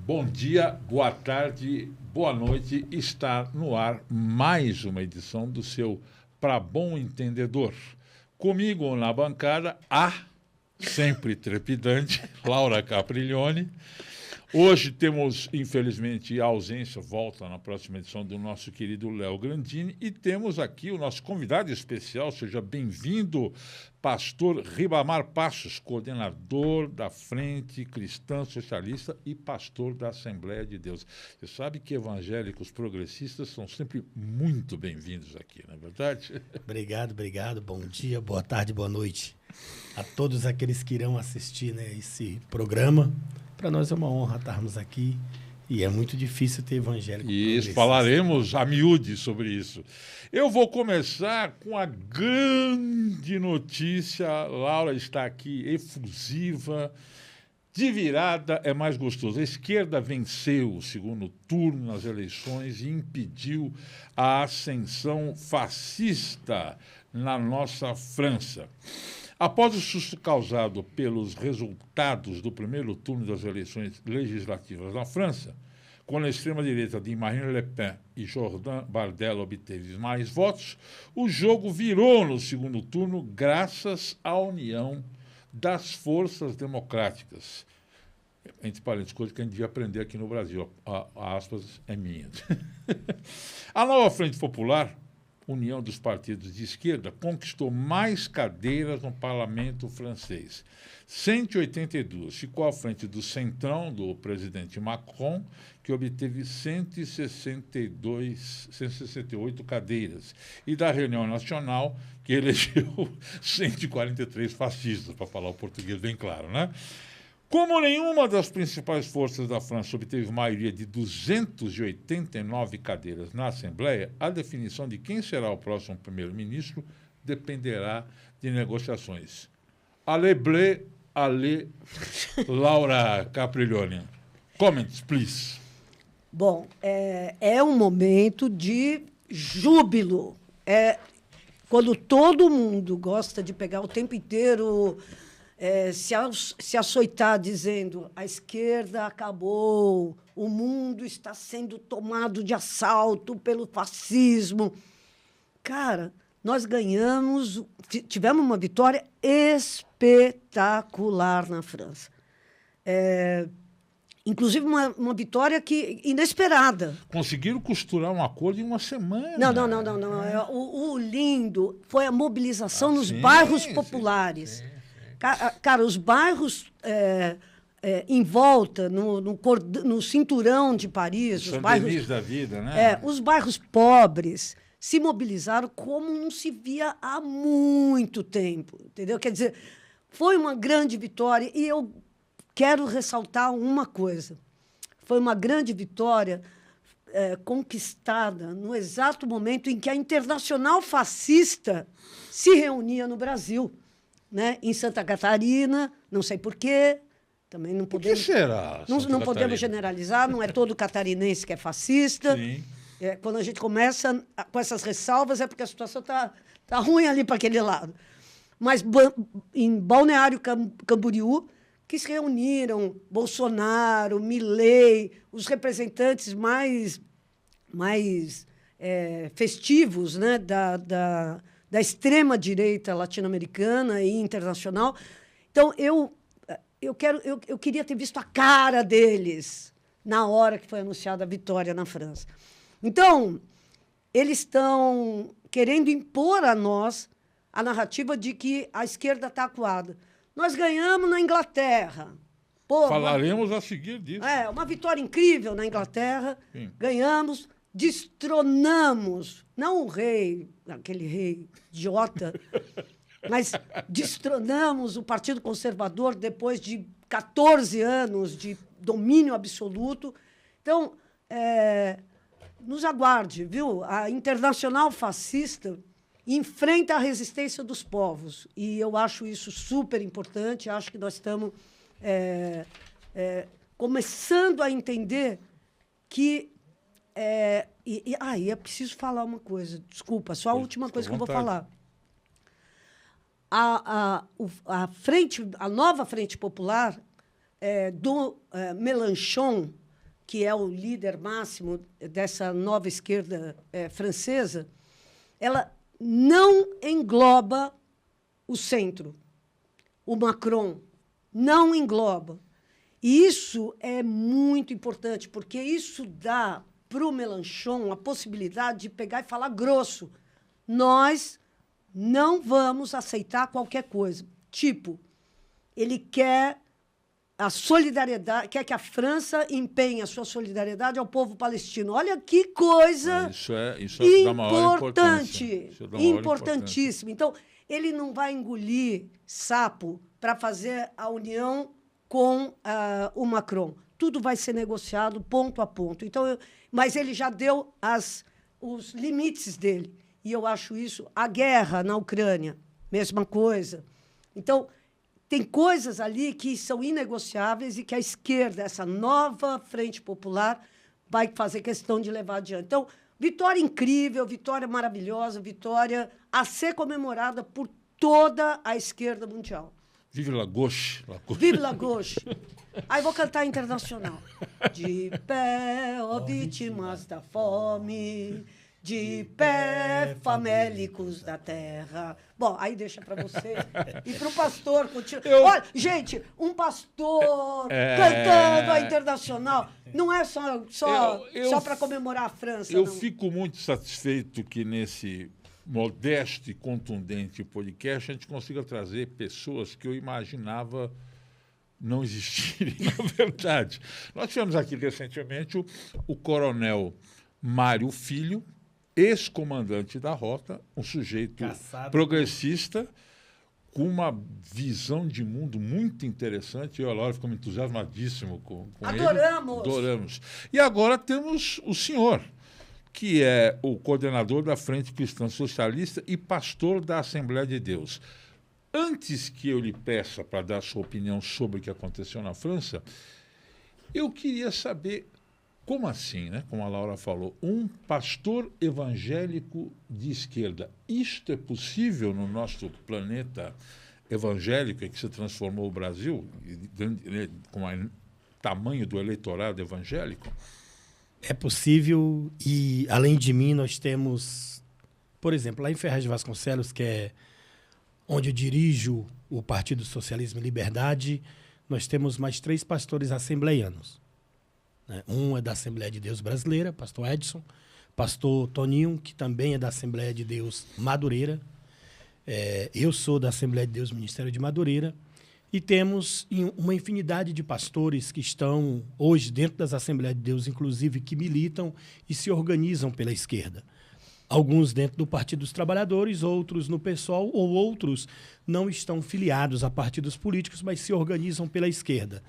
Bom dia, boa tarde, boa noite. Está no ar mais uma edição do seu Pra Bom Entendedor. Comigo na bancada, a sempre trepidante Laura Capriglione. Hoje temos, infelizmente, a ausência, volta na próxima edição do nosso querido Léo Grandini, e temos aqui o nosso convidado especial, seja bem-vindo, pastor Ribamar Passos, coordenador da Frente Cristã Socialista e pastor da Assembleia de Deus. Você sabe que evangélicos progressistas são sempre muito bem-vindos aqui, não é verdade? Obrigado. Bom dia, boa tarde, boa noite a todos aqueles que irão assistir, né, esse programa. Para nós é uma honra estarmos aqui e é muito difícil ter evangélico. E falaremos a miúde sobre isso. Eu vou começar com a grande notícia. Laura está aqui efusiva. De virada é mais gostoso. A esquerda venceu o segundo turno nas eleições e impediu a ascensão fascista na nossa França. Após o susto causado pelos resultados do primeiro turno das eleições legislativas na França, quando a extrema-direita de Marine Le Pen e Jordan Bardella obteve mais votos, o jogo virou no segundo turno graças à união das forças democráticas. Entre parênteses, coisa que a gente devia aprender aqui no Brasil. A aspas é minha. A nova Frente Popular, união dos partidos de esquerda, conquistou mais cadeiras no parlamento francês. 182. Ficou à frente do Centrão, do presidente Macron, que obteve 168 cadeiras, e da Reunião Nacional, que elegeu 143 fascistas, para falar o português bem claro, né? Como nenhuma das principais forças da França obteve maioria de 289 cadeiras na Assembleia, a definição de quem será o próximo primeiro-ministro dependerá de negociações. Allez bleu, allez Laura Capriglione. Comments, please. Bom, é um momento de júbilo. Quando todo mundo gosta de pegar o tempo inteiro... se açoitar dizendo a esquerda acabou, o mundo está sendo tomado de assalto pelo fascismo. Cara, nós ganhamos, tivemos uma vitória espetacular na França. Inclusive, uma vitória inesperada. Conseguiram costurar um acordo em uma semana. Não. O lindo foi a mobilização nos bairros populares. Sim. Cara, os bairros em volta, no cinturão de Paris, os bairros da vida, né? Os bairros pobres se mobilizaram como não se via há muito tempo, entendeu? Quer dizer, foi uma grande vitória e eu quero ressaltar uma coisa. Foi uma grande vitória conquistada no exato momento em que a Internacional Fascista se reunia no Brasil. Né? Em Santa Catarina, não sei por quê, também não podemos... Por que será? Não podemos generalizar, não é todo catarinense que é fascista. Sim. Quando a gente começa com essas ressalvas, é porque a situação tá ruim ali para aquele lado. Mas em Balneário Camboriú, que se reuniram Bolsonaro, Milei, os representantes mais festivos, né, da extrema-direita latino-americana e internacional. Então, eu queria ter visto a cara deles na hora que foi anunciada a vitória na França. Então, eles estão querendo impor a nós a narrativa de que a esquerda está acuada. Nós ganhamos na Inglaterra. Falaremos a seguir disso. Uma vitória incrível na Inglaterra. Sim. Ganhamos, destronamos, não o rei, aquele rei idiota, mas destronamos o Partido Conservador depois de 14 anos de domínio absoluto. Então, nos aguarde, viu? A Internacional Fascista enfrenta a resistência dos povos. E eu acho isso super importante. Acho que nós estamos começando a entender que... é preciso falar uma coisa. Desculpa, só a última coisa que eu vou falar. A nova Frente Popular do Mélenchon que é o líder máximo dessa nova esquerda francesa, ela não engloba o centro. O Macron não engloba. E isso é muito importante, porque isso dá para o Mélenchon a possibilidade de pegar e falar grosso. Nós não vamos aceitar qualquer coisa. Tipo, ele quer a solidariedade, quer que a França empenhe a sua solidariedade ao povo palestino. Olha que coisa isso é da maior importante, importância. Isso é da maior importantíssimo. Então, ele não vai engolir sapo para fazer a união com o Macron. Tudo vai ser negociado ponto a ponto. Então, mas ele já deu os limites dele. E eu acho isso. A guerra na Ucrânia, mesma coisa. Então, tem coisas ali que são inegociáveis e que a esquerda, essa nova frente popular, vai fazer questão de levar adiante. Então, vitória incrível, vitória maravilhosa, vitória a ser comemorada por toda a esquerda mundial. Vive la gauche. Vive la gauche. Aí vou cantar internacional. De pé, ó vítimas da fome, de pé, famélicos da terra. Bom, aí deixa para você. E para o pastor continuar. Olha, gente, um pastor cantando a internacional. Não é só para comemorar a França. Eu não. Fico muito satisfeito que nesse modesto e contundente podcast a gente consiga trazer pessoas que eu imaginava não existirem, na verdade. Nós tivemos aqui recentemente o coronel Mário Filho, ex-comandante da Rota, um sujeito progressista, com uma visão de mundo muito interessante. Eu, Laura, ficamos entusiasmadíssimo com ele. Adoramos. E agora temos o senhor, que é o coordenador da Frente Cristã Socialista e pastor da Assembleia de Deus. Antes que eu lhe peça para dar sua opinião sobre o que aconteceu na França, eu queria saber, como assim, né? Como a Laura falou, um pastor evangélico de esquerda. Isto é possível no nosso planeta evangélico, em que se transformou o Brasil, com o tamanho do eleitorado evangélico? É possível e, além de mim, nós temos, por exemplo, lá em Ferraz de Vasconcelos, que é onde eu dirijo o Partido Socialismo e Liberdade, nós temos mais 3 pastores assembleianos. Um é da Assembleia de Deus Brasileira, pastor Edson, pastor Toninho, que também é da Assembleia de Deus Madureira, eu sou da Assembleia de Deus Ministério de Madureira, e temos uma infinidade de pastores que estão hoje dentro das Assembleias de Deus, inclusive, que militam e se organizam pela esquerda. Alguns dentro do Partido dos Trabalhadores, outros no PSOL, ou outros não estão filiados a partidos políticos, mas se organizam pela esquerda.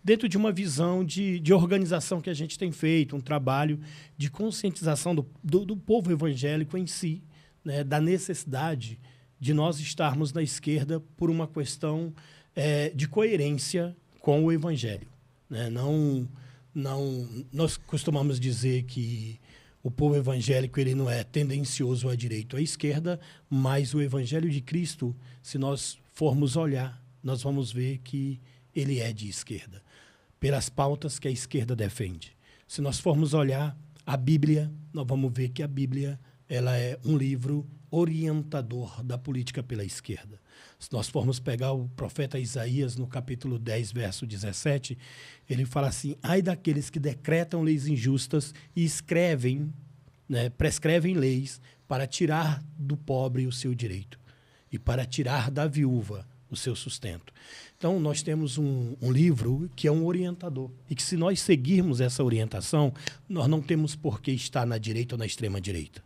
Dentro de uma visão de organização que a gente tem feito, um trabalho de conscientização do povo evangélico em si, né, da necessidade de nós estarmos na esquerda por uma questão de coerência com o evangelho. Né? Nós costumamos dizer que o povo evangélico ele não é tendencioso à direita ou à esquerda, mas o evangelho de Cristo, se nós formos olhar, nós vamos ver que ele é de esquerda, pelas pautas que a esquerda defende. Se nós formos olhar a Bíblia, nós vamos ver que a Bíblia ela é um livro orientador da política pela esquerda. Se nós formos pegar o profeta Isaías, no capítulo 10, verso 17, ele fala assim: ai daqueles que decretam leis injustas e escrevem, né, prescrevem leis para tirar do pobre o seu direito e para tirar da viúva o seu sustento. Então, nós temos um livro que é um orientador e que, se nós seguirmos essa orientação, nós não temos por que estar na direita ou na extrema-direita.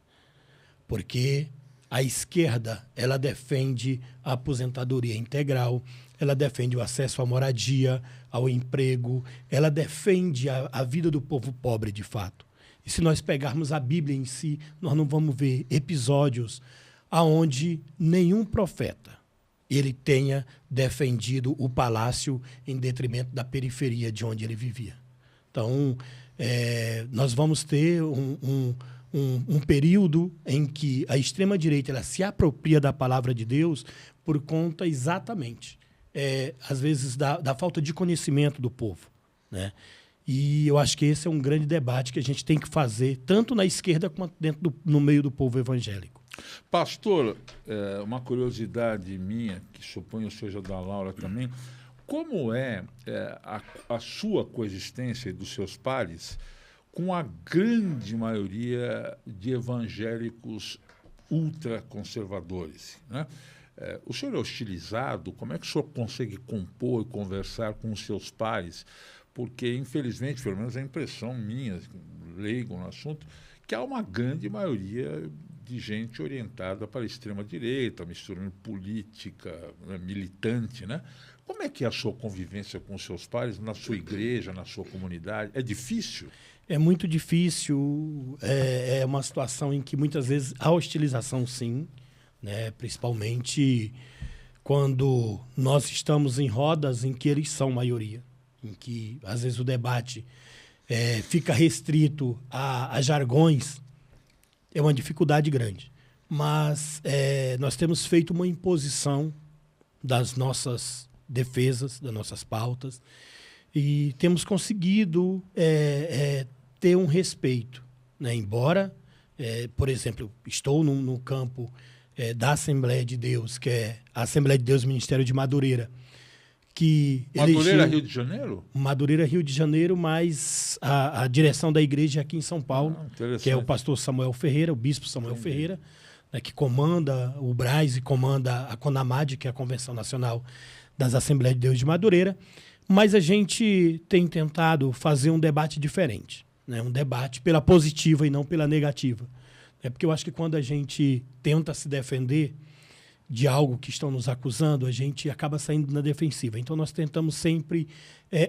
Porque a esquerda, ela defende a aposentadoria integral, ela defende o acesso à moradia, ao emprego, ela defende a vida do povo pobre, de fato. E se nós pegarmos a Bíblia em si, nós não vamos ver episódios onde nenhum profeta ele tenha defendido o palácio em detrimento da periferia de onde ele vivia. Então, nós vamos ter um período em que a extrema-direita ela se apropria da palavra de Deus por conta exatamente, às vezes, da falta de conhecimento do povo, né? E eu acho que esse é um grande debate que a gente tem que fazer, tanto na esquerda quanto no meio do povo evangélico. Pastor, uma curiosidade minha, que suponho seja da Laura também, como é a sua coexistência e dos seus pares com a grande maioria de evangélicos ultraconservadores, né? O senhor é hostilizado? Como é que o senhor consegue compor e conversar com os seus pares? Porque, infelizmente, pelo menos a impressão minha, leigo no assunto, que há uma grande maioria de gente orientada para a extrema-direita, misturando política, né, militante, né? Como é que é a sua convivência com os seus pares, na sua igreja, na sua comunidade? É difícil? É muito difícil, é uma situação em que muitas vezes há hostilização, sim, né? Principalmente quando nós estamos em rodas em que eles são maioria, em que às vezes o debate fica restrito a jargões, é uma dificuldade grande. Mas nós temos feito uma imposição das nossas defesas, das nossas pautas, e temos conseguido ter um respeito, né? Embora, por exemplo, estou no campo da Assembleia de Deus, que é a Assembleia de Deus Ministério de Madureira, que Madureira, Rio de Janeiro? Madureira, Rio de Janeiro, mas a direção da igreja aqui em São Paulo, que é o pastor Samuel Ferreira, o bispo Samuel Ferreira, né, que comanda o Braz e comanda a CONAMAD, que é a Convenção Nacional das Assembleias de Deus de Madureira. Mas a gente tem tentado fazer um debate diferente, né, um debate pela positiva e não pela negativa. Porque eu acho que quando a gente tenta se defender de algo que estão nos acusando, a gente acaba saindo na defensiva. Então, nós tentamos sempre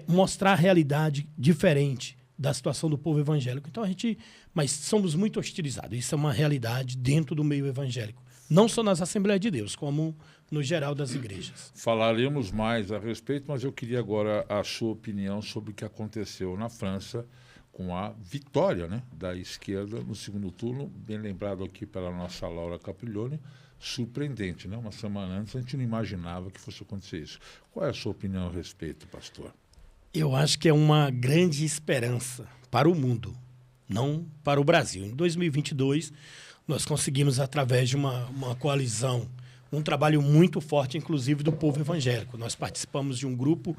mostrar a realidade diferente da situação do povo evangélico. Então, mas somos muito hostilizados. Isso é uma realidade dentro do meio evangélico. Não só nas Assembleias de Deus, como no geral das igrejas. Falaremos mais a respeito, mas eu queria agora a sua opinião sobre o que aconteceu na França com a vitória, né, da esquerda no segundo turno, bem lembrado aqui pela nossa Laura Capriglione. Surpreendente, né? Uma semana antes a gente não imaginava que fosse acontecer isso. Qual é a sua opinião a respeito, pastor? Eu acho que é uma grande esperança para o mundo, não para o Brasil. Em 2022, nós conseguimos, através de uma coalizão, um trabalho muito forte, inclusive do povo evangélico. Nós participamos de um grupo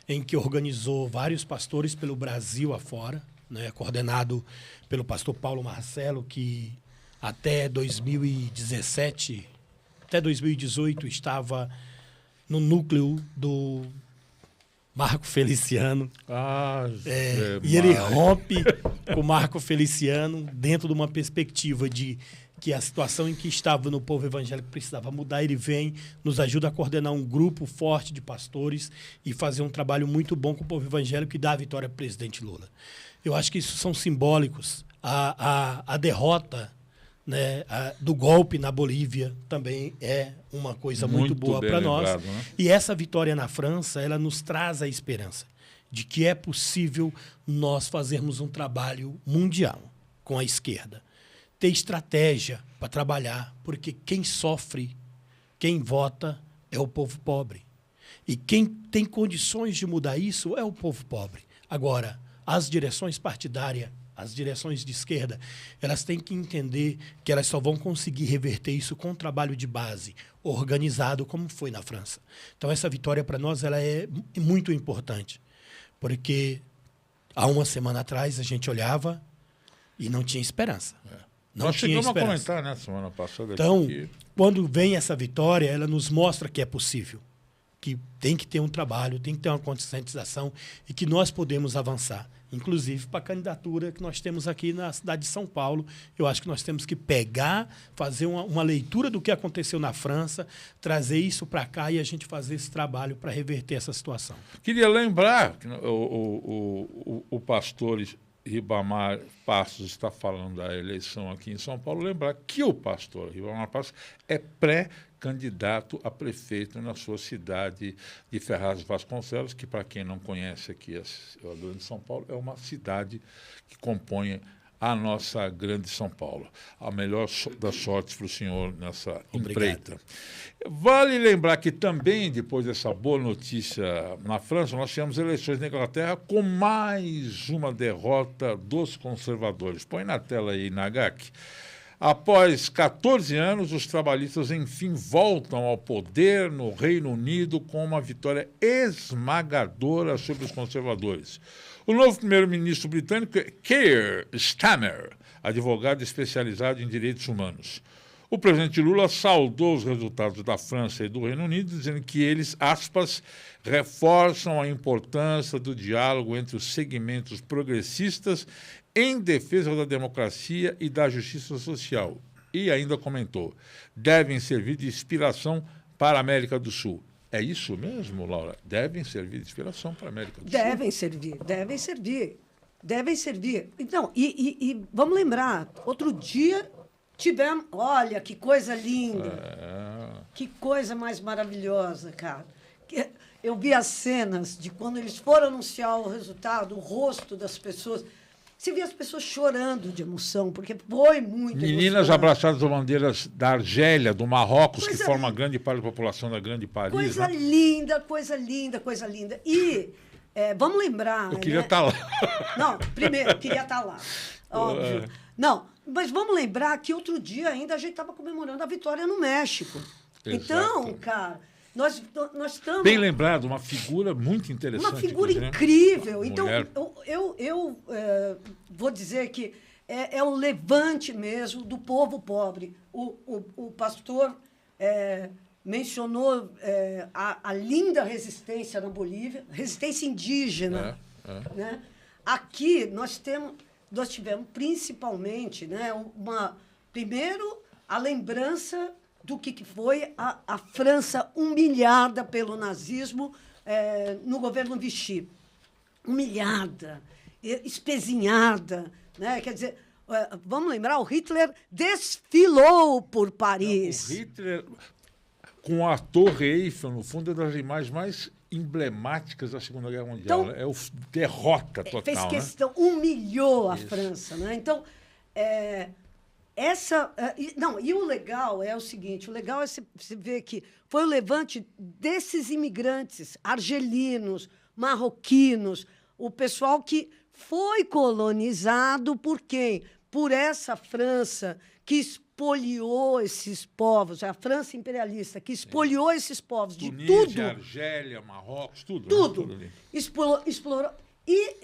em que organizou vários pastores pelo Brasil afora, né? Coordenado pelo pastor Paulo Marcelo, que até 2017, até 2018, estava no núcleo do Marco Feliciano. E ele rompe com o Marco Feliciano dentro de uma perspectiva de que a situação em que estava no povo evangélico precisava mudar. Ele vem, nos ajuda a coordenar um grupo forte de pastores e fazer um trabalho muito bom com o povo evangélico e dar a vitória ao presidente Lula. Eu acho que isso são simbólicos. A derrota, né, do golpe na Bolívia também é uma coisa muito boa para nós. Lembrado, né? E essa vitória na França, ela nos traz a esperança de que é possível nós fazermos um trabalho mundial com a esquerda. Ter estratégia para trabalhar, porque quem sofre, quem vota, é o povo pobre. E quem tem condições de mudar isso é o povo pobre. Agora, as direções partidárias, as direções de esquerda, elas têm que entender que elas só vão conseguir reverter isso com um trabalho de base, organizado, como foi na França. Então, essa vitória, para nós, ela é muito importante, porque há uma semana atrás a gente olhava e não tinha esperança. Nós chegamos a comentar, né, semana passada. Então, quando vem essa vitória, ela nos mostra que é possível, que tem que ter um trabalho, tem que ter uma conscientização e que nós podemos avançar. Inclusive, para a candidatura que nós temos aqui na cidade de São Paulo, eu acho que nós temos que pegar, fazer uma leitura do que aconteceu na França, trazer isso para cá e a gente fazer esse trabalho para reverter essa situação. Queria lembrar que o pastor Ribamar Passos está falando da eleição aqui em São Paulo, lembrar que o pastor Ribamar Passos é pré-candidato a prefeito na sua cidade de Ferraz de Vasconcelos, que, para quem não conhece aqui a grande São Paulo, é uma cidade que compõe a nossa grande São Paulo. A melhor das sortes para o senhor nessa empreita. Vale lembrar que também, depois dessa boa notícia na França, nós tivemos eleições na Inglaterra com mais uma derrota dos conservadores. Põe na tela aí, Nagaki. Após 14 anos, os trabalhistas, enfim, voltam ao poder no Reino Unido com uma vitória esmagadora sobre os conservadores. O novo primeiro-ministro britânico é Keir Starmer, advogado especializado em direitos humanos. O presidente Lula saudou os resultados da França e do Reino Unido, dizendo que eles, aspas, reforçam a importância do diálogo entre os segmentos progressistas em defesa da democracia e da justiça social. E ainda comentou, devem servir de inspiração para a América do Sul. É isso mesmo, Laura? Devem servir de inspiração para a América do Sul? Devem servir, devem servir. Devem servir. Então, e vamos lembrar, outro dia tivemos... Olha, que coisa linda. Que coisa mais maravilhosa, cara. Eu vi as cenas de quando eles foram anunciar o resultado, o rosto das pessoas... Você via as pessoas chorando de emoção, porque foi muito Meninas abraçadas às bandeiras da Argélia, do Marrocos, que forma grande parte da população da grande Paris. Coisa linda, coisa linda, coisa linda. E vamos lembrar... Eu queria estar lá. Não, primeiro, eu queria estar lá, óbvio. Não, mas vamos lembrar que outro dia ainda a gente estava comemorando a vitória no México. Exato. Então, cara... Nós estamos... Bem lembrado, uma figura muito interessante. Uma figura incrível. Então, eu vou dizer que é o levante mesmo do povo pobre. O pastor mencionou a linda resistência na Bolívia, resistência indígena. Né? Aqui nós tivemos principalmente, né, primeiro, a lembrança do que foi a França humilhada pelo nazismo no governo Vichy. Humilhada, espezinhada. Né? Quer dizer, vamos lembrar, o Hitler desfilou por Paris. O Hitler, com a Torre Eiffel, no fundo, é das imagens mais emblemáticas da Segunda Guerra Mundial. Então, né? É o derrota total. Fez questão, né? Humilhou a França. Né? Então, e o legal é o seguinte, o legal é você ver que foi o levante desses imigrantes argelinos, marroquinos, o pessoal que foi colonizado por quem? Por essa França que expoliou esses povos, a França imperialista, que expoliou esses povos de tudo. Argélia, Marrocos, tudo. Tudo. Né? Explorou. E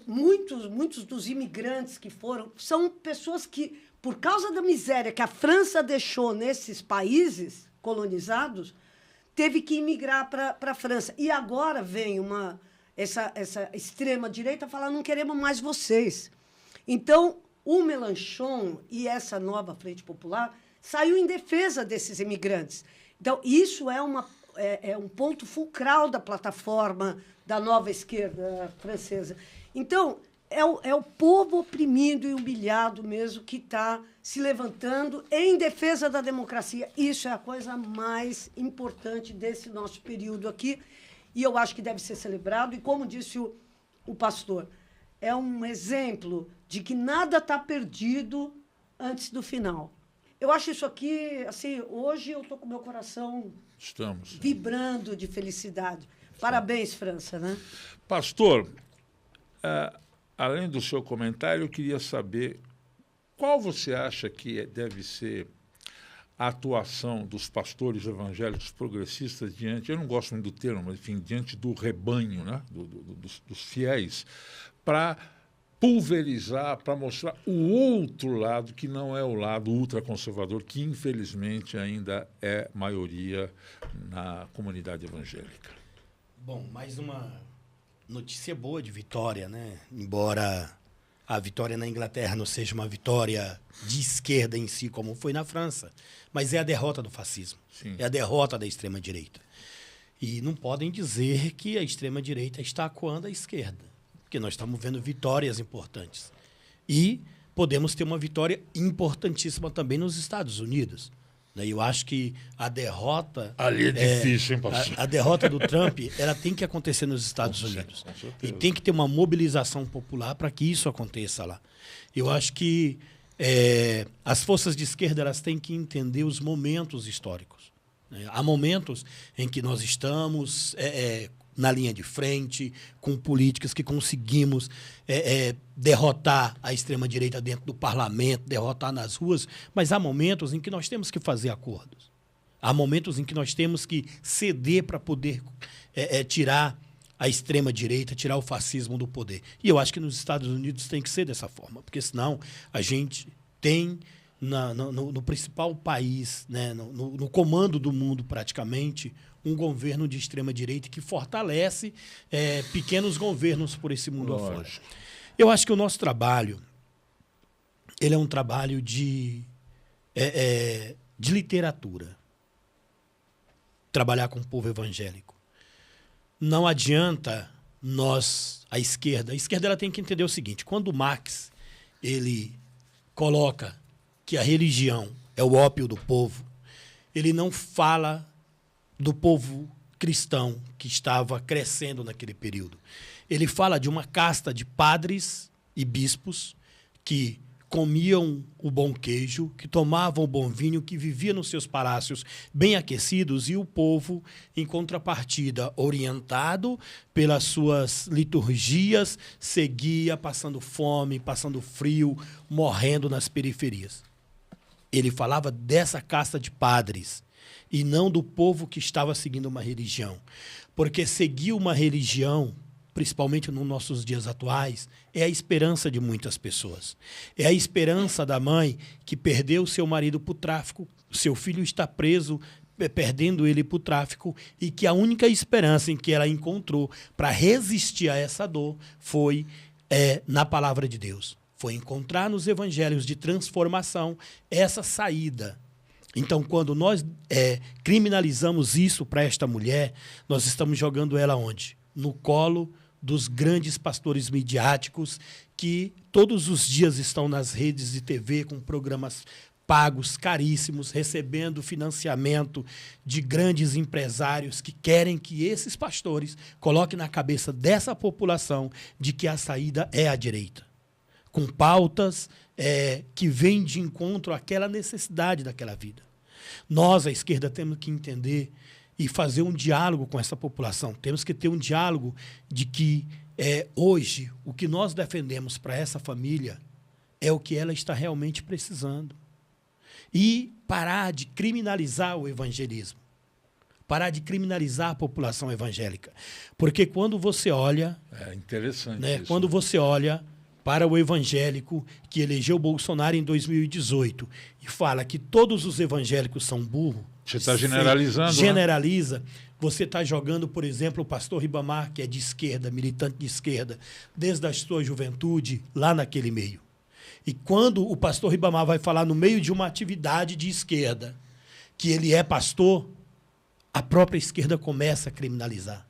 muitos dos imigrantes que foram são pessoas que, por causa da miséria que a França deixou nesses países colonizados, teve que imigrar para a França. E agora vem essa extrema-direita falar, não queremos mais vocês. Então, o Mélenchon e essa nova Frente Popular saiu em defesa desses imigrantes. Então, isso é um ponto fulcral da plataforma da nova esquerda francesa. Então, é o povo oprimido e humilhado mesmo que está se levantando em defesa da democracia. Isso é a coisa mais importante desse nosso período aqui, e eu acho que deve ser celebrado. E, como disse o pastor, é um exemplo de que nada está perdido antes do final. Eu acho isso aqui, assim, hoje eu estou com o meu coração vibrando de felicidade. Parabéns, França, né? Pastor, além do seu comentário, eu queria saber qual você acha que deve ser a atuação dos pastores evangélicos progressistas diante, eu não gosto muito do termo, mas enfim, diante do rebanho, né? dos fiéis, para pulverizar, para mostrar o outro lado, que não é o lado ultraconservador, que infelizmente ainda é maioria na comunidade evangélica. Bom, mais uma notícia boa de vitória, né? Embora a vitória na Inglaterra não seja uma vitória de esquerda em si, como foi na França, mas é a derrota do fascismo. Sim. É a derrota da extrema-direita. E não podem dizer que a extrema-direita está acuando a esquerda, porque nós estamos vendo vitórias importantes. E podemos ter uma vitória importantíssima também nos Estados Unidos. Eu acho que a derrota... Ali é difícil, hein, pastor? A derrota do Trump, ela tem que acontecer nos Estados Unidos. E tem que ter uma mobilização popular para que isso aconteça lá. Eu acho que as forças de esquerda elas têm que entender os momentos históricos. Há momentos em que nós estamos na linha de frente, com políticas que conseguimos derrotar a extrema-direita dentro do parlamento, derrotar nas ruas, mas há momentos em que nós temos que fazer acordos. Há momentos em que nós temos que ceder para poder tirar a extrema-direita, tirar o fascismo do poder. E eu acho que nos Estados Unidos tem que ser dessa forma, porque senão a gente tem... No principal país, né, no comando do mundo praticamente, um governo de extrema-direita que fortalece pequenos governos por esse mundo afora. Eu acho que o nosso trabalho ele é um trabalho de literatura. Trabalhar com o povo evangélico. Não adianta a esquerda ela tem que entender o seguinte, quando Marx ele coloca que a religião é o ópio do povo, ele não fala do povo cristão que estava crescendo naquele período. Ele fala de uma casta de padres e bispos que comiam o bom queijo, que tomavam o bom vinho, que viviam nos seus palácios bem aquecidos, e o povo, em contrapartida, orientado pelas suas liturgias, seguia passando fome, passando frio, morrendo nas periferias. Ele falava dessa casta de padres e não do povo que estava seguindo uma religião. Porque seguir uma religião, principalmente nos nossos dias atuais, é a esperança de muitas pessoas. É a esperança da mãe que perdeu seu marido para o tráfico, seu filho está preso, perdendo ele para o tráfico, e que a única esperança em que ela encontrou para resistir a essa dor foi na palavra de Deus. Foi encontrar nos evangelhos de transformação essa saída. Então, quando nós criminalizamos isso para esta mulher, nós estamos jogando ela onde? No colo dos grandes pastores midiáticos que todos os dias estão nas redes de TV com programas pagos, caríssimos, recebendo financiamento de grandes empresários que querem que esses pastores coloquem na cabeça dessa população de que a saída é a direita, com pautas que vêm de encontro àquela necessidade daquela vida. Nós, a esquerda, temos que entender e fazer um diálogo com essa população. Temos que ter um diálogo de que hoje o que nós defendemos para essa família é o que ela está realmente precisando. E parar de criminalizar o evangelismo. Parar de criminalizar a população evangélica. Porque quando você olha... É interessante isso. Quando você olha para o evangélico que elegeu Bolsonaro em 2018 e fala que todos os evangélicos são burros... Você está generalizando, generaliza, né? Você está jogando, por exemplo, o pastor Ribamar, que é de esquerda, militante de esquerda, desde a sua juventude, lá naquele meio. E quando o pastor Ribamar vai falar no meio de uma atividade de esquerda que ele é pastor, a própria esquerda começa a criminalizar.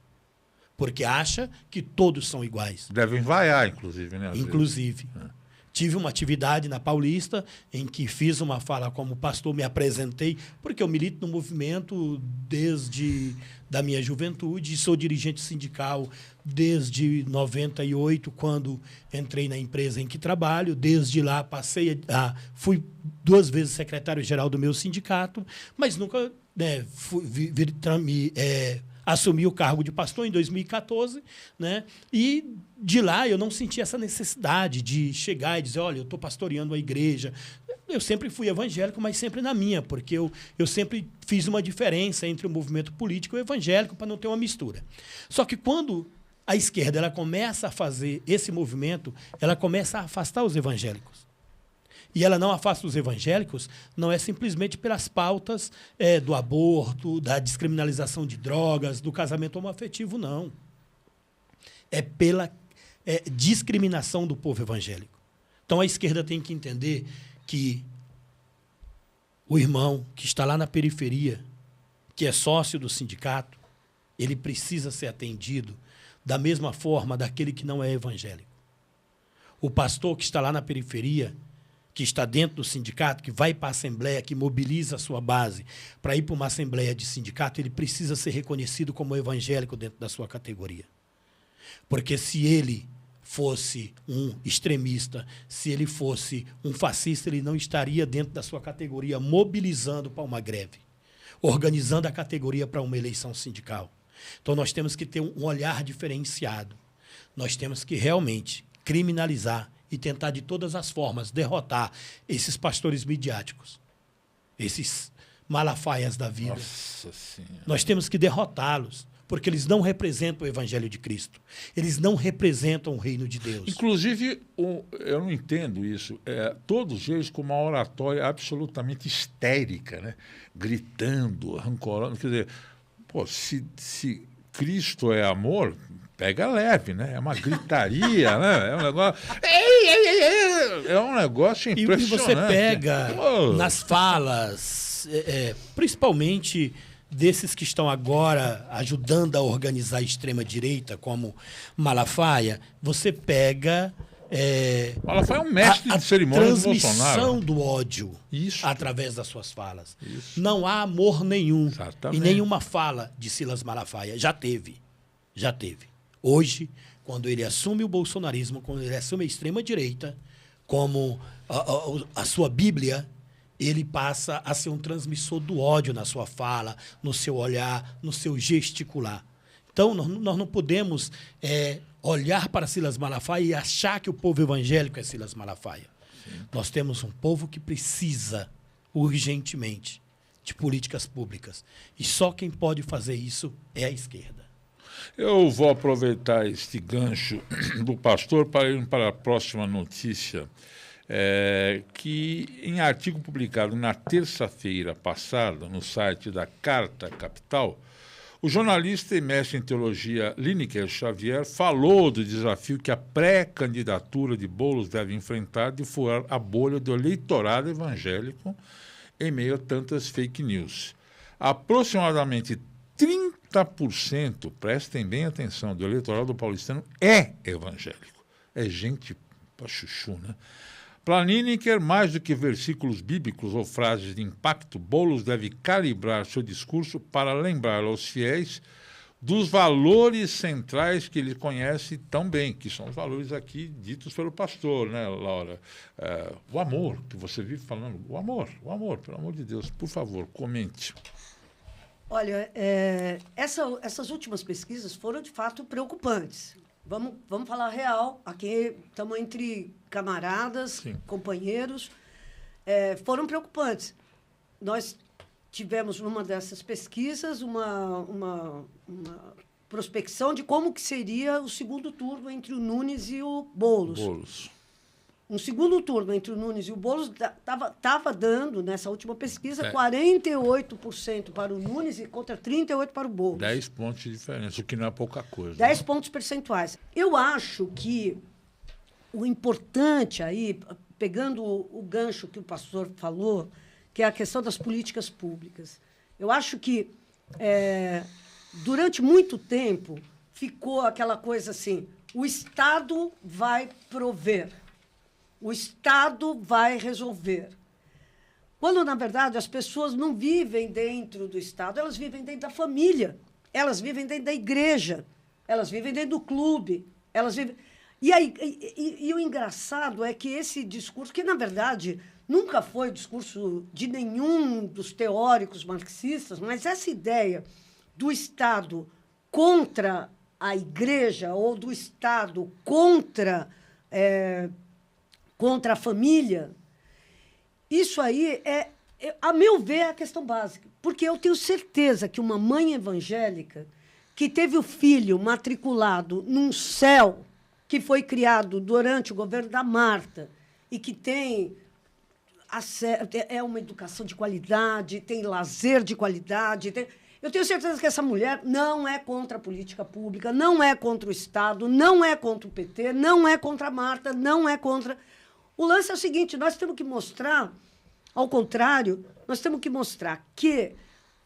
Porque acha que todos são iguais. Devem vaiar, inclusive, né? Inclusive. Tive uma atividade na Paulista em que fiz uma fala como pastor, me apresentei, porque eu milito no movimento desde da minha juventude, sou dirigente sindical desde 98, quando entrei na empresa em que trabalho. Desde lá fui 2 vezes secretário-geral do meu sindicato, mas nunca assumi o cargo de pastor em 2014, né? E de lá eu não senti essa necessidade de chegar e dizer, olha, eu estou pastoreando a igreja. Eu sempre fui evangélico, mas sempre na minha, porque eu sempre fiz uma diferença entre o movimento político e o evangélico para não ter uma mistura. Só que quando a esquerda ela começa a fazer esse movimento, ela começa a afastar os evangélicos. E ela não afasta os evangélicos, não é simplesmente pelas pautas do aborto, da descriminalização de drogas, do casamento homoafetivo, não. É pela discriminação do povo evangélico. Então, a esquerda tem que entender que o irmão que está lá na periferia, que é sócio do sindicato, ele precisa ser atendido da mesma forma daquele que não é evangélico. O pastor que está lá na periferia, que está dentro do sindicato, que vai para a assembleia, que mobiliza a sua base para ir para uma assembleia de sindicato, ele precisa ser reconhecido como evangélico dentro da sua categoria. Porque se ele fosse um extremista, se ele fosse um fascista, ele não estaria dentro da sua categoria mobilizando para uma greve, organizando a categoria para uma eleição sindical. Então, nós temos que ter um olhar diferenciado. Nós temos que realmente criminalizar e tentar, de todas as formas, derrotar esses pastores midiáticos, esses malafaias da vida. Nossa Senhora. Nós temos que derrotá-los, porque eles não representam o Evangelho de Cristo. Eles não representam o reino de Deus. Inclusive, eu não entendo isso, todos eles com uma oratória absolutamente histérica, né? Gritando, rancorando. Quer dizer, pô, se Cristo é amor, pega leve, né? É uma gritaria, né? É um negócio... É um negócio impressionante. E você pega nas falas, principalmente desses que estão agora ajudando a organizar a extrema-direita, como Malafaia, você pega... Malafaia é um mestre de cerimônia do Bolsonaro. A transmissão do ódio através das suas falas. Isso. Não há amor nenhum. Exatamente. Em nenhuma fala de Silas Malafaia. Já teve. Hoje, quando ele assume o bolsonarismo, quando ele assume a extrema-direita, como a sua Bíblia, ele passa a ser um transmissor do ódio na sua fala, no seu olhar, no seu gesticular. Então, nós não podemos olhar para Silas Malafaia e achar que o povo evangélico é Silas Malafaia. Sim. Nós temos um povo que precisa, urgentemente, de políticas públicas. E só quem pode fazer isso é a esquerda. Eu vou aproveitar este gancho do pastor para ir para a próxima notícia, que em artigo publicado na terça-feira passada no site da Carta Capital, o jornalista e mestre em teologia Lineker Xavier falou do desafio que a pré-candidatura de Boulos deve enfrentar de furar a bolha do eleitorado evangélico em meio a tantas fake news. Aproximadamente 30%, prestem bem atenção, do eleitorado paulistano é evangélico. É gente para chuchu, né? Para Lineker, mais do que versículos bíblicos ou frases de impacto, Boulos deve calibrar seu discurso para lembrar aos fiéis dos valores centrais que ele conhece tão bem, que são os valores aqui ditos pelo pastor, né, Laura? O amor, que você vive falando, o amor, pelo amor de Deus, por favor, comente. Olha, essas últimas pesquisas foram, de fato, preocupantes. Vamos falar real. Aqui estamos entre camaradas, sim, companheiros. Foram preocupantes. Nós tivemos, numa dessas pesquisas, uma prospecção de como que seria o segundo turno entre o Nunes e o Boulos. Um segundo turno entre o Nunes e o Boulos estava dando, nessa última pesquisa, 48% para o Nunes e contra 38% para o Boulos. 10 pontos de diferença, o que não é pouca coisa. 10 pontos percentuais. Eu acho que o importante aí, pegando o gancho que o pastor falou, que é a questão das políticas públicas. Eu acho que, durante muito tempo, ficou aquela coisa assim, o Estado vai prover. O Estado vai resolver. Quando, na verdade, as pessoas não vivem dentro do Estado, elas vivem dentro da família, elas vivem dentro da igreja, elas vivem dentro do clube, elas vivem... E o engraçado é que esse discurso, que, na verdade, nunca foi discurso de nenhum dos teóricos marxistas, mas essa ideia do Estado contra a igreja ou do Estado contra a família, isso aí a meu ver, é a questão básica. Porque eu tenho certeza que uma mãe evangélica que teve o filho matriculado num céu que foi criado durante o governo da Marta e que tem uma educação de qualidade, tem lazer de qualidade, eu tenho certeza que essa mulher não é contra a política pública, não é contra o Estado, não é contra o PT, não é contra a Marta, não é contra... O lance é o seguinte, nós temos que mostrar, ao contrário, nós temos que mostrar que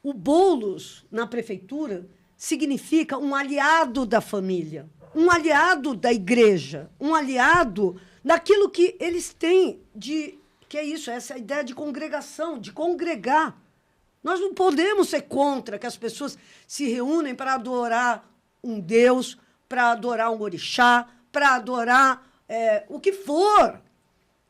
o Boulos, na prefeitura, significa um aliado da família, um aliado da igreja, um aliado daquilo que eles têm que é isso, essa ideia de congregação, de congregar. Nós não podemos ser contra que as pessoas se reúnem para adorar um Deus, para adorar um orixá, para adorar o que for.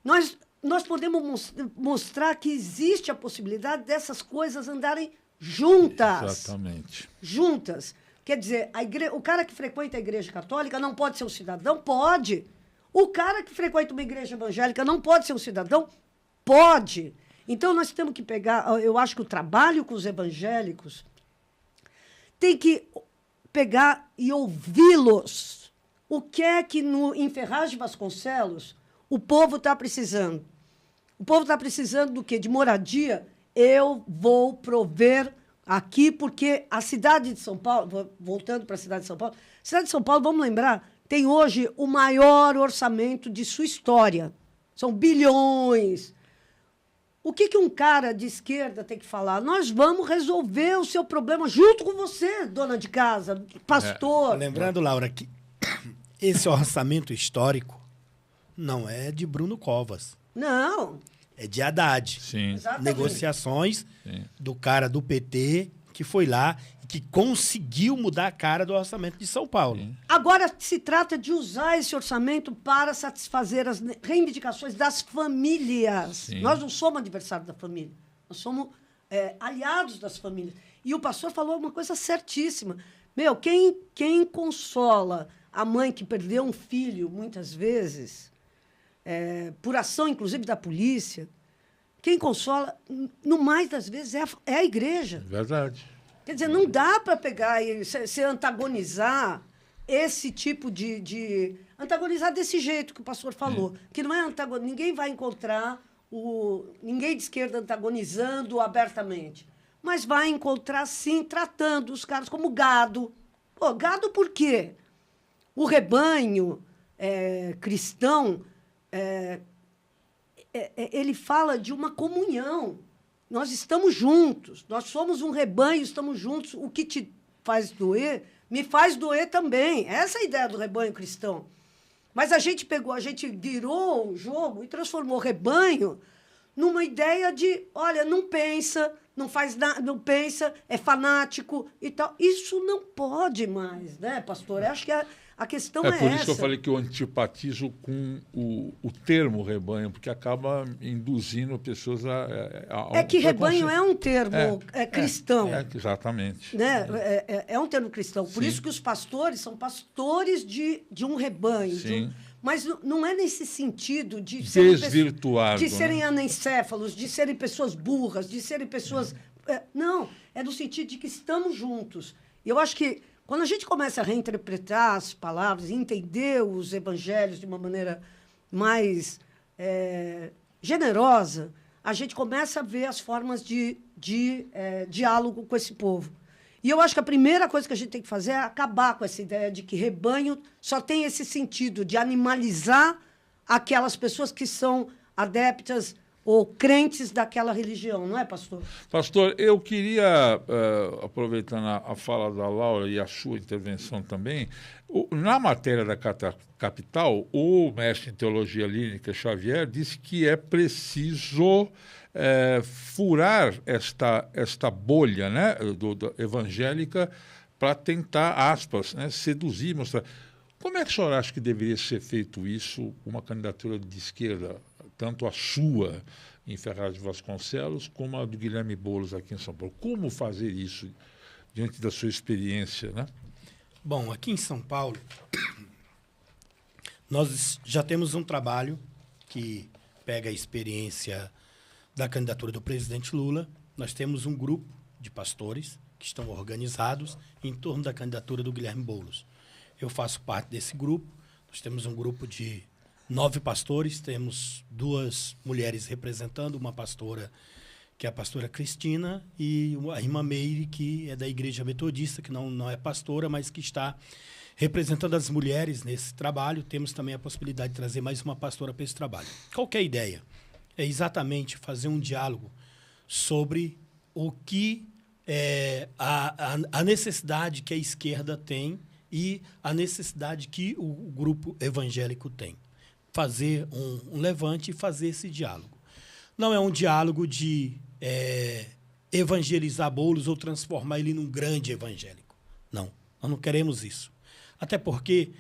Nós podemos mostrar que existe a possibilidade dessas coisas andarem juntas. Exatamente. Juntas. Quer dizer, o cara que frequenta a igreja católica não pode ser um cidadão? Pode. O cara que frequenta uma igreja evangélica não pode ser um cidadão? Pode. Então, nós temos que pegar... Eu acho que o trabalho com os evangélicos tem que pegar e ouvi-los. O que é que em Ferraz de Vasconcelos o povo está precisando? O povo está precisando do quê? De moradia. Eu vou prover aqui, porque a cidade de São Paulo... Voltando para a cidade de São Paulo. A cidade de São Paulo, vamos lembrar, tem hoje o maior orçamento de sua história. São bilhões. O que um cara de esquerda tem que falar? Nós vamos resolver o seu problema junto com você, dona de casa, pastor. Lembrando, Laura, que esse orçamento histórico não é de Bruno Covas. Não. É de Haddad. Sim. Exatamente. Negociações do cara do PT que foi lá e que conseguiu mudar a cara do orçamento de São Paulo. Sim. Agora se trata de usar esse orçamento para satisfazer as reivindicações das famílias. Sim. Nós não somos adversários da família. Nós somos aliados das famílias. E o pastor falou uma coisa certíssima. Meu, quem consola a mãe que perdeu um filho, muitas vezes, por ação, inclusive, da polícia, quem consola, no mais das vezes, é a igreja. Verdade. Quer dizer, não dá para pegar e se antagonizar esse tipo de... Antagonizar desse jeito que o pastor falou. Que não é antagonizar. Ninguém vai encontrar ninguém de esquerda antagonizando abertamente. Mas vai encontrar, sim, tratando os caras como gado. Pô, gado por quê? O rebanho cristão... ele fala de uma comunhão. Nós estamos juntos, nós somos um rebanho, estamos juntos. O que te faz doer, me faz doer também. Essa é a ideia do rebanho cristão. Mas a gente virou o jogo e transformou o rebanho numa ideia de, olha, não pensa, não faz nada, não pensa, é fanático e tal. Isso não pode mais, né, pastor? Eu acho que a questão é essa. É por isso que eu falei que eu antipatizo com o termo rebanho, porque acaba induzindo pessoas a que rebanho é um termo cristão. Exatamente. Né? É um termo cristão. Por Sim. isso que os pastores são pastores de um rebanho. Sim. Mas não é nesse sentido de desvirtuado, de serem anencéfalos, de serem pessoas burras, de serem pessoas... não, é no sentido de que estamos juntos. E eu acho que quando a gente começa a reinterpretar as palavras, entender os evangelhos de uma maneira mais generosa, a gente começa a ver as formas de diálogo com esse povo. E eu acho que a primeira coisa que a gente tem que fazer é acabar com essa ideia de que rebanho só tem esse sentido de animalizar aquelas pessoas que são adeptas ou crentes daquela religião, não é, pastor? Pastor, eu queria, aproveitando a fala da Laura e a sua intervenção também, na matéria da Carta Capital, o mestre em teologia lírica Xavier disse que é preciso furar esta bolha, né, evangélica para tentar, aspas, né, seduzir, mostrar. Como é que o senhor acha que deveria ser feito isso, uma candidatura de esquerda, tanto a sua em Ferraz de Vasconcelos, como a do Guilherme Boulos aqui em São Paulo? Como fazer isso diante da sua experiência, né? Bom, aqui em São Paulo, nós já temos um trabalho que pega a experiência da candidatura do presidente Lula. Nós temos um grupo de pastores que estão organizados em torno da candidatura do Guilherme Boulos. Eu faço parte desse grupo. Nós temos um grupo de 9 pastores, temos 2 mulheres representando, uma pastora, que é a pastora Cristina, e a irmã Meire, que é da Igreja Metodista, que não é pastora, mas que está representando as mulheres nesse trabalho. Temos também a possibilidade de trazer mais uma pastora para esse trabalho. Qual que é a ideia? É exatamente fazer um diálogo sobre o que a necessidade que a esquerda tem e a necessidade que o grupo evangélico tem. Fazer um levante e fazer esse diálogo. não é um diálogo de evangelizar Boulos ou transformar ele num grande evangélico. Não, nós não queremos isso. Até porque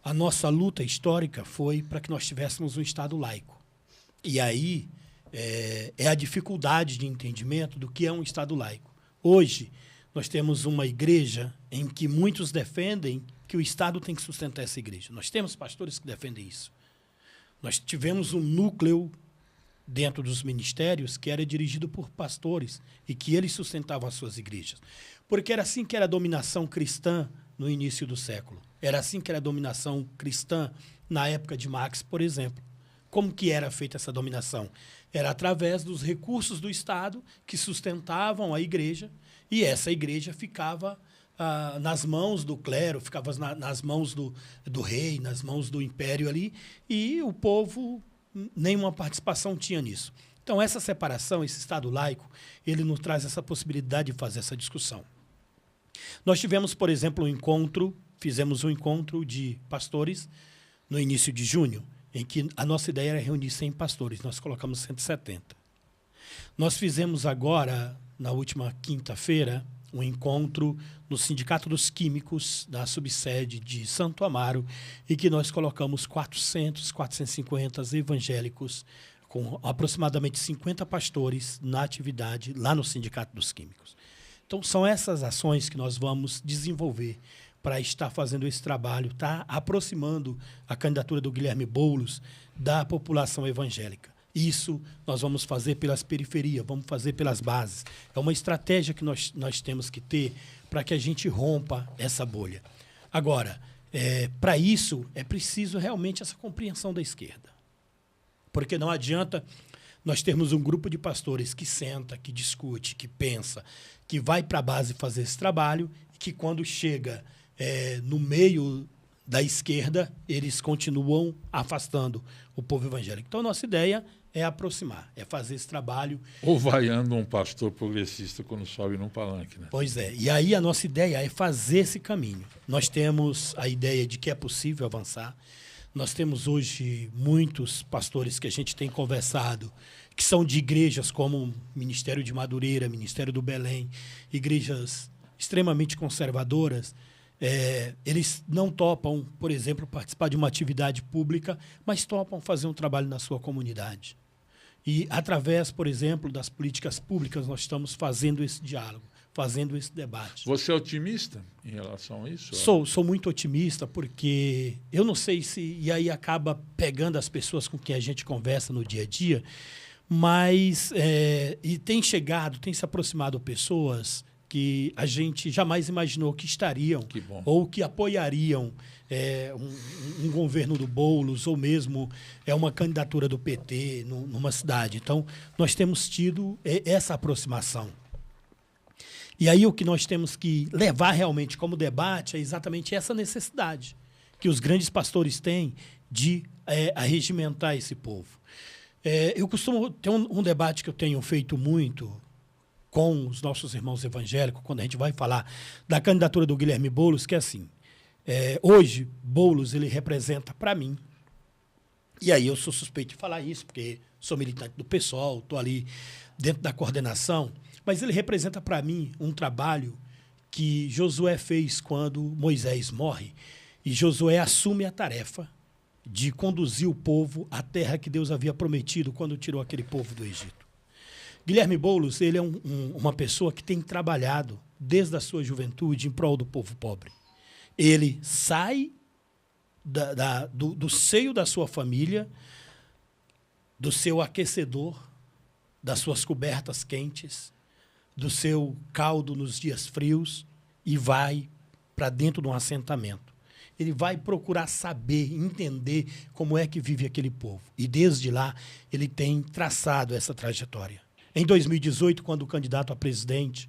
a nossa luta histórica foi para que nós tivéssemos um Estado laico. E aí é a dificuldade de entendimento do que é um Estado laico. Hoje, nós temos uma igreja em que muitos defendem que o Estado tem que sustentar essa igreja. Nós temos pastores que defendem isso. Nós tivemos um núcleo dentro dos ministérios que era dirigido por pastores e que eles sustentavam as suas igrejas. Porque era assim que era a dominação cristã no início do século. Era assim que era a dominação cristã na época de Marx, por exemplo. Como que era feita essa dominação? Era através dos recursos do Estado que sustentavam a igreja, e essa igreja ficava nas mãos do clero, ficava nas mãos do rei, nas mãos do império ali, e o povo nenhuma participação tinha nisso. Então, essa separação, esse Estado laico, ele nos traz essa possibilidade de fazer essa discussão. Nós tivemos, por exemplo, fizemos um encontro de pastores no início de junho, em que a nossa ideia era reunir 100 pastores, nós colocamos 170. Nós fizemos agora, na última quinta-feira, um encontro no Sindicato dos Químicos, da subsede de Santo Amaro, e que nós colocamos 400, 450 evangélicos, com aproximadamente 50 pastores na atividade lá no Sindicato dos Químicos. Então, são essas ações que nós vamos desenvolver para estar fazendo esse trabalho, tá aproximando a candidatura do Guilherme Boulos da população evangélica. Isso nós vamos fazer pelas periferias, vamos fazer pelas bases. É uma estratégia que nós temos que ter para que a gente rompa essa bolha. Agora, para isso, é preciso realmente essa compreensão da esquerda. Porque não adianta nós termos um grupo de pastores que senta, que discute, que pensa, que vai para a base fazer esse trabalho, e que quando chega no meio da esquerda, eles continuam afastando o povo evangélico. Então, a nossa ideia é aproximar, é fazer esse trabalho. Ou vaiando um pastor progressista quando sobe num palanque, né? Pois é. E aí a nossa ideia é fazer esse caminho. Nós temos a ideia de que é possível avançar. Nós temos hoje muitos pastores que a gente tem conversado, que são de igrejas como Ministério de Madureira, Ministério do Belém, igrejas extremamente conservadoras. Eles não topam, por exemplo, participar de uma atividade pública, mas topam fazer um trabalho na sua comunidade. E, através, por exemplo, das políticas públicas, nós estamos fazendo esse diálogo, fazendo esse debate. Você é otimista em relação a isso? Sou muito otimista, porque eu não sei se... E aí acaba pegando as pessoas com quem a gente conversa no dia a dia, mas... e tem se aproximado pessoas que a gente jamais imaginou que estariam ou que apoiariam um governo do Boulos ou mesmo uma candidatura do PT numa cidade. Então, nós temos tido essa aproximação. E aí o que nós temos que levar realmente como debate é exatamente essa necessidade que os grandes pastores têm de arregimentar esse povo. Eu costumo ter um debate que eu tenho feito muito com os nossos irmãos evangélicos, quando a gente vai falar da candidatura do Guilherme Boulos, que é assim, hoje, Boulos, ele representa para mim, e aí eu sou suspeito de falar isso, porque sou militante do PSOL, estou ali dentro da coordenação, mas ele representa para mim um trabalho que Josué fez quando Moisés morre, e Josué assume a tarefa de conduzir o povo à terra que Deus havia prometido quando tirou aquele povo do Egito. Guilherme Boulos, ele é uma pessoa que tem trabalhado desde a sua juventude em prol do povo pobre. Ele sai do seio da sua família, do seu aquecedor, das suas cobertas quentes, do seu caldo nos dias frios e vai para dentro de um assentamento. Ele vai procurar saber, entender como é que vive aquele povo. E desde lá ele tem traçado essa trajetória. Em 2018, quando o candidato a presidente,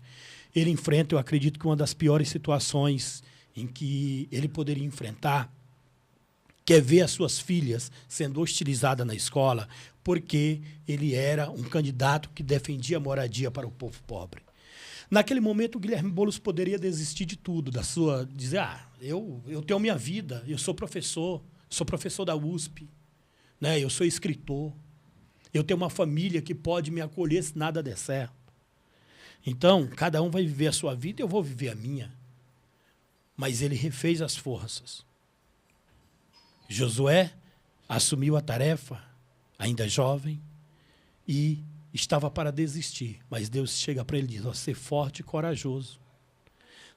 ele enfrenta, eu acredito que uma das piores situações em que ele poderia enfrentar, que é ver as suas filhas sendo hostilizadas na escola, porque ele era um candidato que defendia a moradia para o povo pobre. Naquele momento, o Guilherme Boulos poderia desistir de tudo, dizer, eu tenho minha vida, eu sou professor da USP, né, eu sou escritor. Eu tenho uma família que pode me acolher se nada der certo. Então, cada um vai viver a sua vida e eu vou viver a minha. Mas ele refez as forças. Josué assumiu a tarefa, ainda jovem, e estava para desistir. Mas Deus chega para ele e diz, ser forte e corajoso.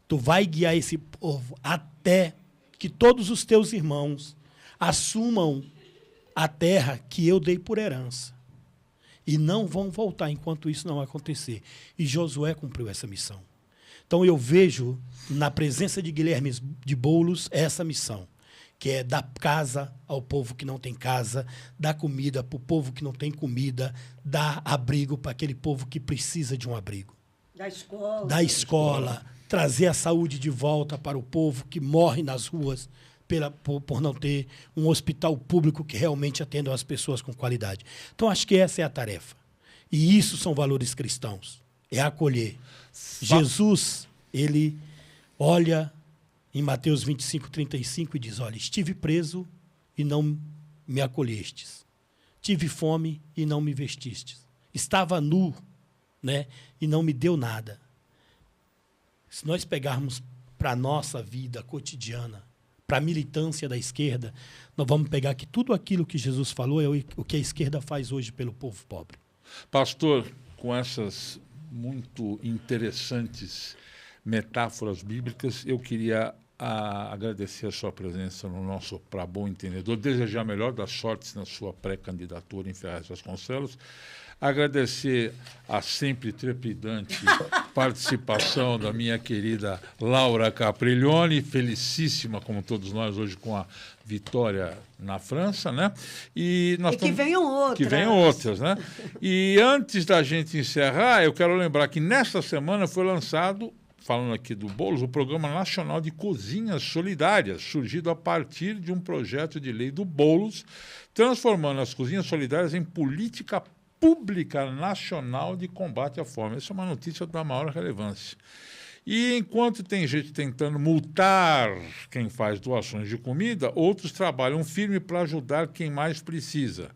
Tu vai guiar esse povo até que todos os teus irmãos assumam a terra que eu dei por herança. E não vão voltar enquanto isso não acontecer. E Josué cumpriu essa missão. Então eu vejo na presença de Guilherme de Boulos essa missão, que é dar casa ao povo que não tem casa, dar comida para o povo que não tem comida, dar abrigo para aquele povo que precisa de um abrigo. Da escola, trazer a saúde de volta para o povo que morre nas ruas por não ter um hospital público que realmente atenda as pessoas com qualidade. Então, acho que essa é a tarefa. E isso são valores cristãos. É acolher. Jesus, ele olha em Mateus 25:35 e diz, olha, estive preso e não me acolhestes. Tive fome e não me vestistes. Estava nu, né, e não me deu nada. Se nós pegarmos para a nossa vida cotidiana, para a militância da esquerda, nós vamos pegar que tudo aquilo que Jesus falou é o que a esquerda faz hoje pelo povo pobre. Pastor, com essas muito interessantes metáforas bíblicas, eu queria agradecer a sua presença no nosso Pra Bom Entendedor, desejar a melhor das sortes na sua pré-candidatura em Ferraz Vasconcelos, agradecer a sempre trepidante participação da minha querida Laura Capriglione, felicíssima, como todos nós, hoje com a vitória na França, né? E que venham outras. Que venham outras, né? E antes da gente encerrar, eu quero lembrar que nesta semana foi lançado, falando aqui do Boulos, o Programa Nacional de Cozinhas Solidárias, surgido a partir de um projeto de lei do Boulos, transformando as cozinhas solidárias em política pública nacional de combate à fome. Essa é uma notícia da maior relevância. E enquanto tem gente tentando multar quem faz doações de comida, outros trabalham firme para ajudar quem mais precisa.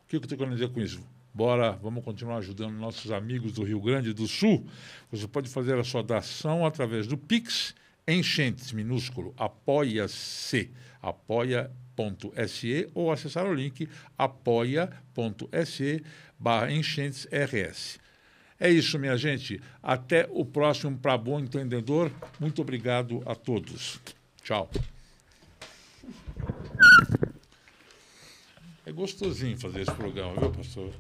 O que eu estou querendo dizer com isso? Bora, vamos continuar ajudando nossos amigos do Rio Grande do Sul. Você pode fazer a sua doação através do Pix, Enchentes, minúsculo, apoia-se, apoia.se, ou acessar o link apoia.se/enchentesrs. É isso, minha gente. Até o próximo Pra Bom Entendedor. Muito obrigado a todos. Tchau. É gostosinho fazer esse programa, viu, pastor?